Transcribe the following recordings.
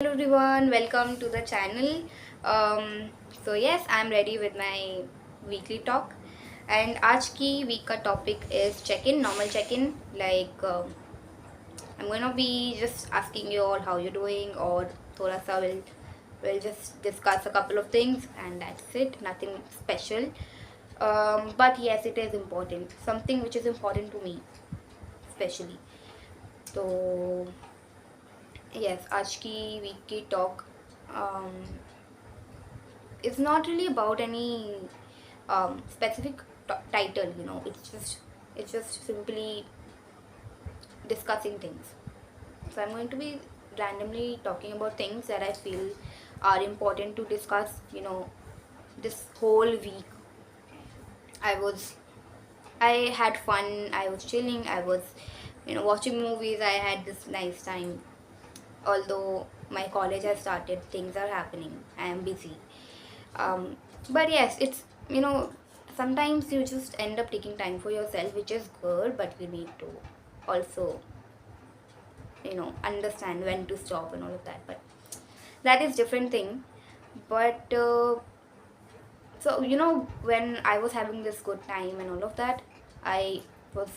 Hello everyone, welcome to the channel. So yes, I'm ready with my weekly talk, and आज की week का topic is check-in, normal check-in. I'm gonna be just asking you all how you're doing, or थोड़ा सा we'll just discuss a couple of things, and that's it. Nothing special. But yes, it is important. Something which is important to me, especially. So yes, आज की week की talk. Um, it's not really about any specific title. It's just simply discussing things. So I'm going to be randomly talking about things that I feel are important to discuss. This whole week i was I had fun, I was chilling, I was watching movies, I had this nice time. Although my college has started, things are happening, I am busy. um, but yes, it's sometimes you just end up taking time for yourself, which is good, but you need to also understand when to stop and all of that. But that is different thing. But so when I was having this good time and all of that, I was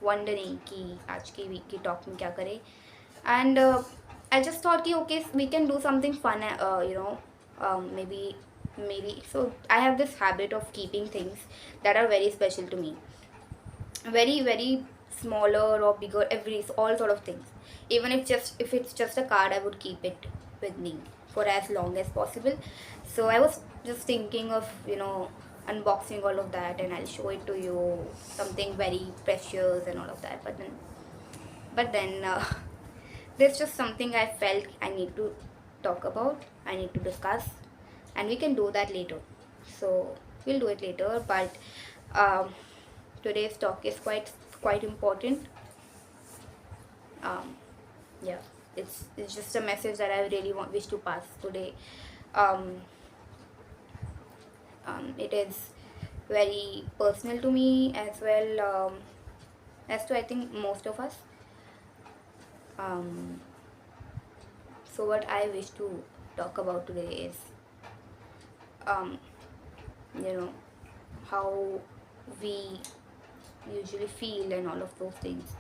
wondering कि आज की week की talk में क्या करें. And I just thought कि okay, we can do something fun. Maybe so I have this habit of keeping things that are very special to me, very very smaller or bigger, every all sort of things. Even if it's just a card, I would keep it with me for as long as possible. So I was just thinking of unboxing all of that, and I'll show it to you, something very precious and all of that. But then there's just something I felt I need to talk about, I need to discuss, and we can do that later. So we'll do it later. But um, today's talk is quite important. Um, yeah, it's just a message that I really wish to pass today. Um, it is very personal to me as well, as to I think most of us. Um, so what I wish to talk about today is um, you know how we usually feel and all of those things.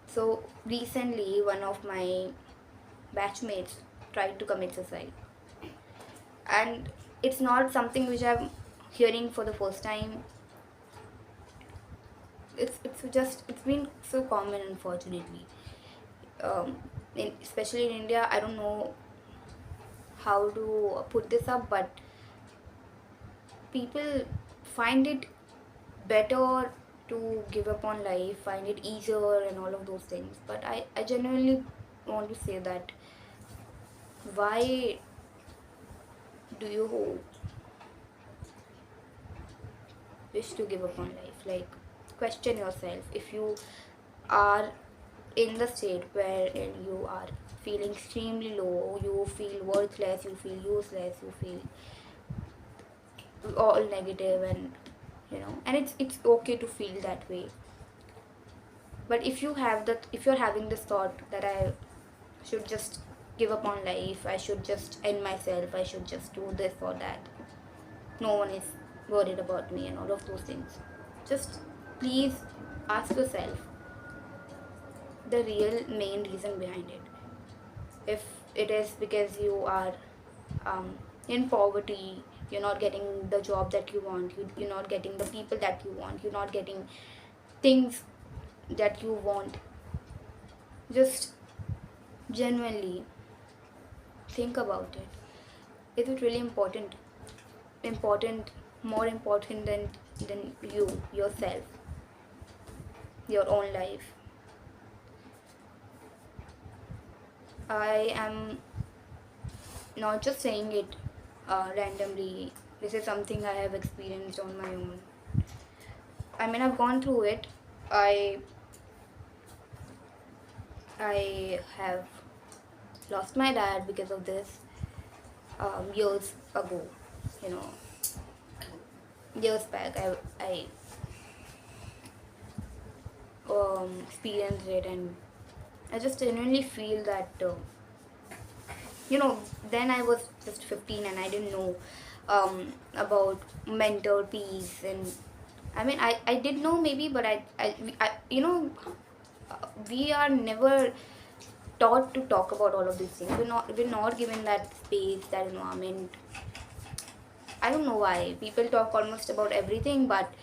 So recently, one of my batchmates tried to commit suicide, and it's not something which I'm hearing for the first time. It's been so common, unfortunately. Um, Especially in India, I don't know how to put this up, but people find it better to give up on life, find it easier, and all of those things. But I genuinely want to say that why do you wish to give up on life? Like, question yourself. If you are in the state wherein you are feeling extremely low, you feel worthless, you feel useless, you feel all negative, and it's okay to feel that way. But if you're having this thought that I should just give up on life, I should just end myself, I should just do this or that, no one is worried about me and all of those things, just please ask yourself the real main reason behind it. If it is because you are in poverty, you're not getting the job that you want, you're not getting the people that you want, you're not getting things that you want, just genuinely think about it. Is it really important, more important than you yourself, your own life? I am not just saying it randomly. This is something I have experienced on my own. I mean, I've gone through it. I i have lost my dad because of this, years ago, you know years back. I experienced it, and I just genuinely feel that you know, then I was just 15 and I didn't know about mental peace. And I mean, I did know maybe, but I you know, we are never taught to talk about all of these things. We're not given that space, that environment. I don't know why people talk almost about everything, but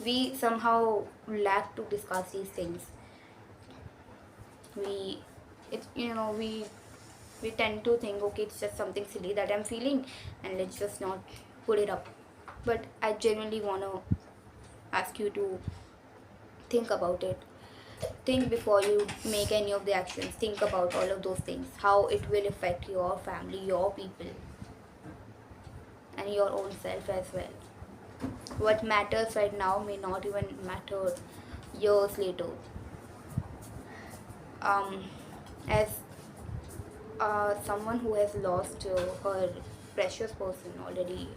we somehow lack to discuss these things. We, it's, you know, we tend to think, okay, it's just something silly that I'm feeling, and let's just not put it up. But I genuinely want to ask you to think about it. Think before you make any of the actions. Think about all of those things, how it will affect your family, your people, and your own self as well. What matters right now may not even matter years later. um, as someone who has lost her precious person already,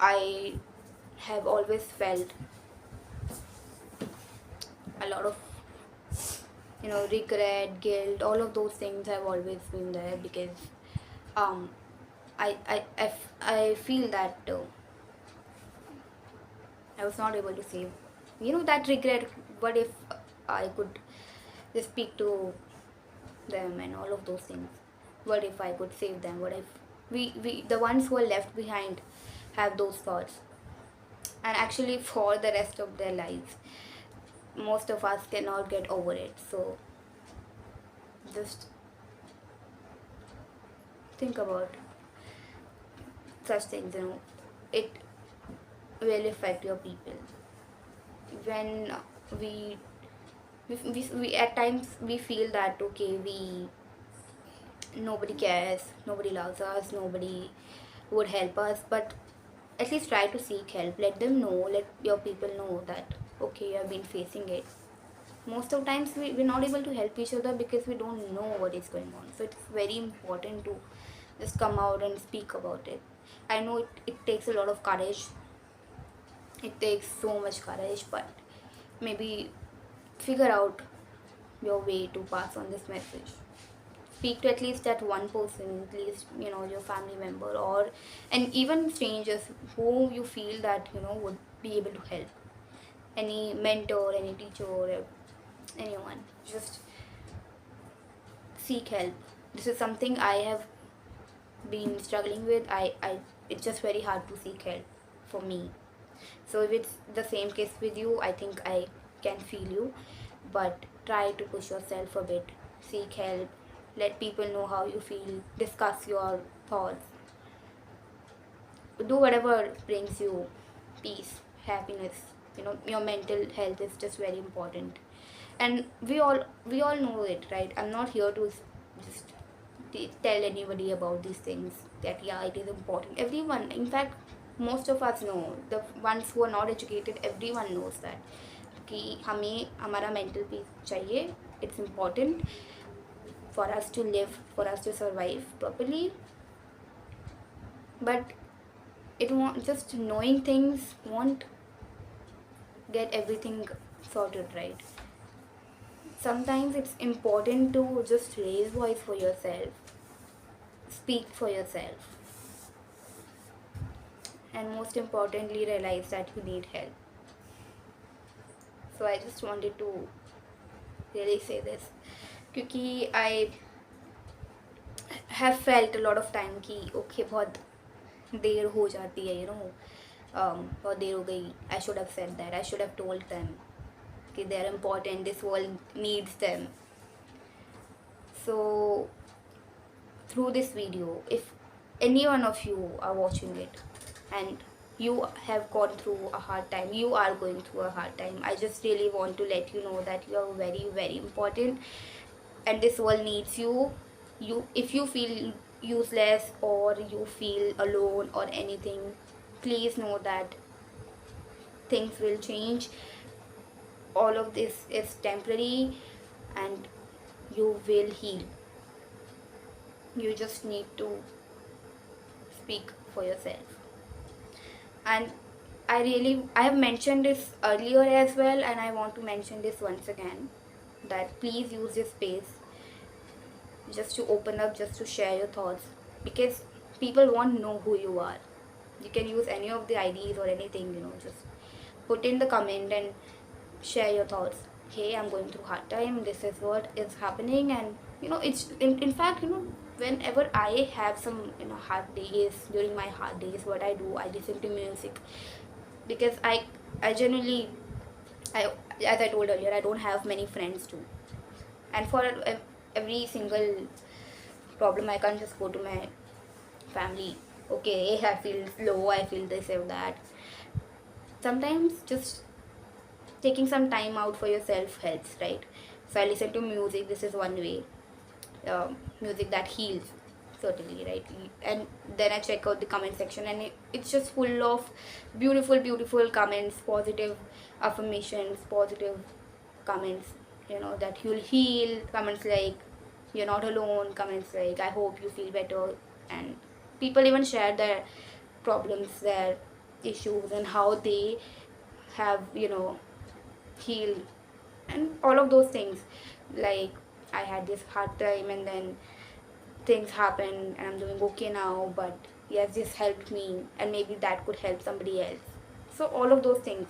I have always felt a lot of, you know, regret, guilt. All of those things have always been there because um, I feel that I was not able to save. You know, that regret. What if I could just speak to them and all of those things? What if I could save them? What if we the ones who are left behind have those thoughts? And actually, for the rest of their lives, most of us cannot get over it. So just think about such things. You know, it will affect your people. When we we at times we feel that, okay, we, nobody cares, nobody loves us, nobody would help us, but at least try to seek help. Let them know, let your people know that, okay, you have been facing it. Most of times we're not able to help each other because we don't know what is going on. So it's very important to just come out and speak about it. I know it takes a lot of courage. It takes so much courage, but maybe figure out your way to pass on this message. Speak to at least that one person, at least, you know, your family member, or and even strangers who you feel that, you know, would be able to help. Any mentor, any teacher, or anyone. Just seek help. This is something I have been struggling with. I it's just very hard to seek help for me. So if it's the same case with you, I think I can feel you. But try to push yourself a bit. Seek help. Let people know how you feel. Discuss your thoughts. Do whatever brings you peace, happiness. You know, your mental health is just very important. And we all know it, right? I'm not here to just tell anybody about these things, that yeah, it is important. Everyone, in fact, most of us know. The ones who are not educated, everyone knows that कि हमें हमारा mental peace चाहिए. It's important for us to live, for us to survive properly. But it won't, just knowing things won't get everything sorted, right? Sometimes it's important to just raise voice for yourself, speak for yourself, and most importantly realize that you need help. So I just wanted to really say this क्योंकि I have felt a lot of time कि okay, बहुत देर हो जाती है, you know, बहुत देर हो गई. I should have said that, I should have told them कि they are important, this world needs them. So through this video, if any one of you are watching it and you have gone through a hard time, you are going through a hard time, I just really want to let you know that you are very, very important, and this world needs you. If you feel useless or you feel alone or anything, please know that things will change. All of this is temporary and you will heal. You just need to speak for yourself. And I have mentioned this earlier as well, and I want to mention this once again, that please use this space. just to open up, just to share your thoughts, because people won't know who you are. You can use any of the IDs or anything, just put in the comment and share your thoughts. Hey, I'm going through hard time, this is what is happening. And it's in fact, whenever I have some hard days, during my hard days, what I do, I listen to music, because I generally, I as I told earlier, I don't have many friends too. And for every single problem, I can't just go to my family. Okay, I feel low, I feel this or that. Sometimes just taking some time out for yourself helps, right? So I listen to music. This is one way. Music that heals, certainly, right? And then I check out the comment section, and it's just full of beautiful, beautiful comments, positive affirmations, positive comments, that you'll heal, comments like you're not alone, comments like I hope you feel better. And people even share their problems, their issues, and how they have healed, and all of those things. Like, I had this hard time, and then things happened, and I'm doing okay now, but yes, this helped me, and maybe that could help somebody else. So all of those things.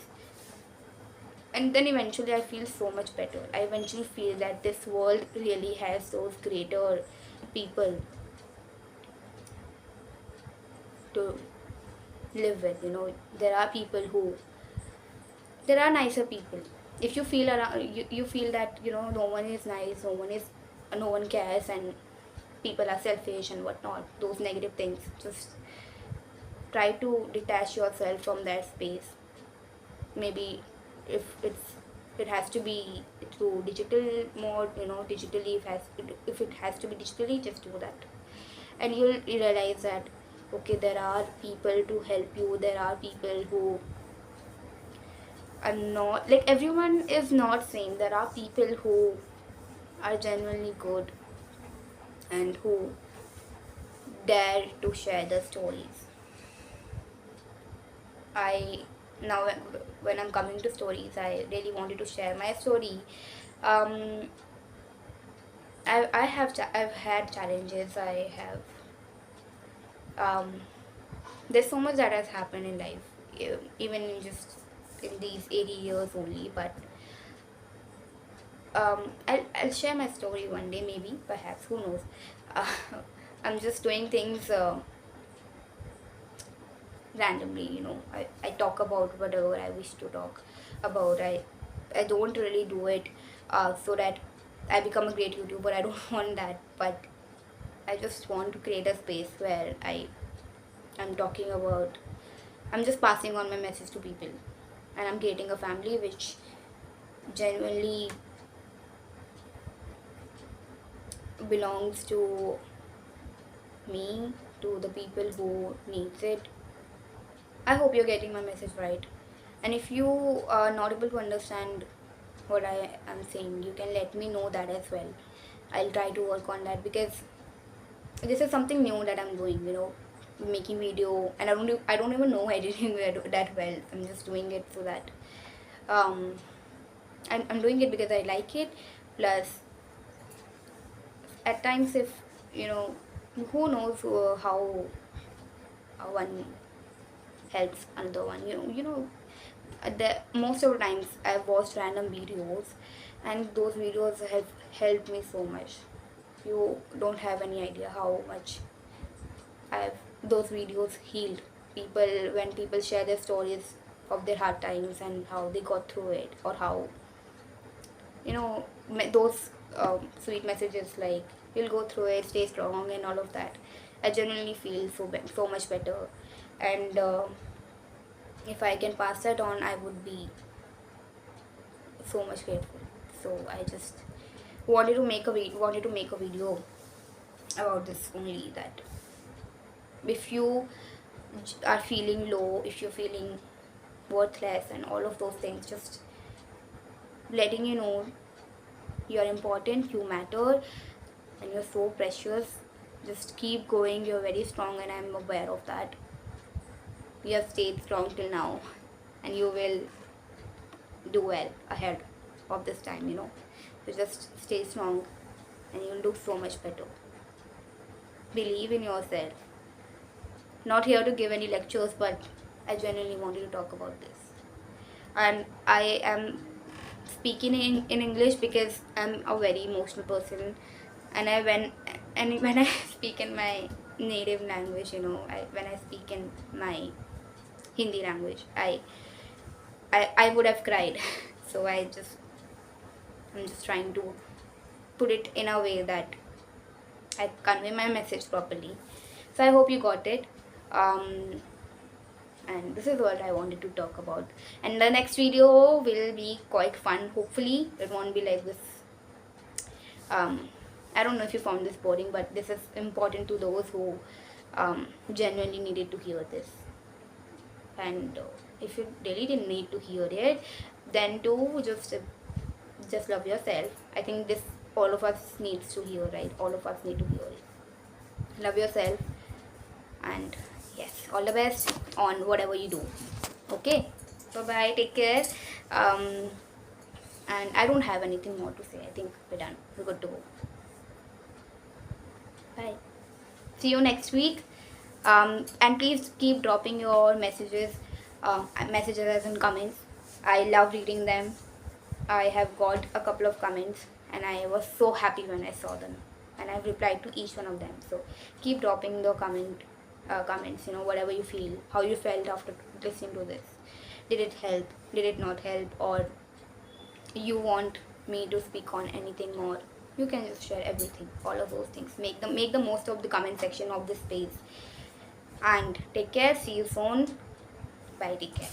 And then eventually I feel so much better. I eventually feel that this world really has those greater people to live with. There are people who, there are nicer people. If you feel around, you feel that no one is nice, no one cares, and people are selfish and whatnot, those negative things, just try to detach yourself from that space. Maybe if it has to be through digital mode, digitally, if it has to be digitally, just do that. And you'll realize that okay, there are people to help you. There are people who are not like, everyone is not same. There are people who are genuinely good, and who dare to share the stories. I Now, when I'm coming to stories, I really wanted to share my story. um I've had challenges. I have there's so much that has happened in life, even in just in these 80 years only. But I'll share my story one day, maybe, perhaps, who knows. uh, I'm just doing things randomly. I talk about whatever I wish to talk about. I don't really do it so that I become a great YouTuber. I don't want that. But I just want to create a space where I'm talking about, I'm just passing on my message to people, and I'm creating a family which genuinely belongs to me, to the people who needs it. I hope you're getting my message right. And if you are not able to understand what I am saying, you can let me know that as well. I'll try to work on that, because this is something new that I'm doing, making video, and I don't even know editing that well. I'm just doing it so that um I'm doing it because I like it. Plus, at times, if you know who knows how one helps another one. The most of the times I've watched random videos, and those videos have helped me so much. You don't have any idea how much I've those videos healed people, when people share their stories of their hard times and how they got through it, or how those sweet messages like you'll go through it, stay strong, and all of that. I genuinely feel so much better. And if I can pass that on, I would be so much grateful. So I just wanted to make a video about this only, that if you are feeling low, if you're feeling worthless and all of those things, just letting you know you're important, you matter, and you're so precious. Just keep going, you're very strong, and I'm aware of that. You have stayed strong till now, and you will do well ahead of this time. So just stay strong. and you'll do so much better. Believe in yourself. Not here to give any lectures, but I genuinely wanted to talk about this. And I am speaking in English because I'm a very emotional person, and when I speak in my native language, when I speak in my Hindi language, I would have cried. So I'm just trying to put it in a way that I convey my message properly. So I hope you got it. Um, and this is what I wanted to talk about. And the next video will be quite fun. Hopefully, it won't be like this. I don't know if you found this boring, but this is important to those who genuinely needed to hear this. And if you really didn't need to hear it, then do just love yourself. I think this all of us needs to hear, right? All of us need to hear it. Love yourself, and yes, all the best on whatever you do. Okay, bye bye, take care. um and I don't have anything more to say. I think we're done, we're good to go. Bye, see you next week. And please keep dropping your messages as in comments. I love reading them. I have got a couple of comments and I was so happy when I saw them, and I've replied to each one of them. So keep dropping the comments, whatever you feel, how you felt after listening to this. Did it help? Did it not help? Or you want me to speak on anything more? You can just share everything, all of those things. Make the most of the comment section of this page. And take care. See you soon. Bye. Take care.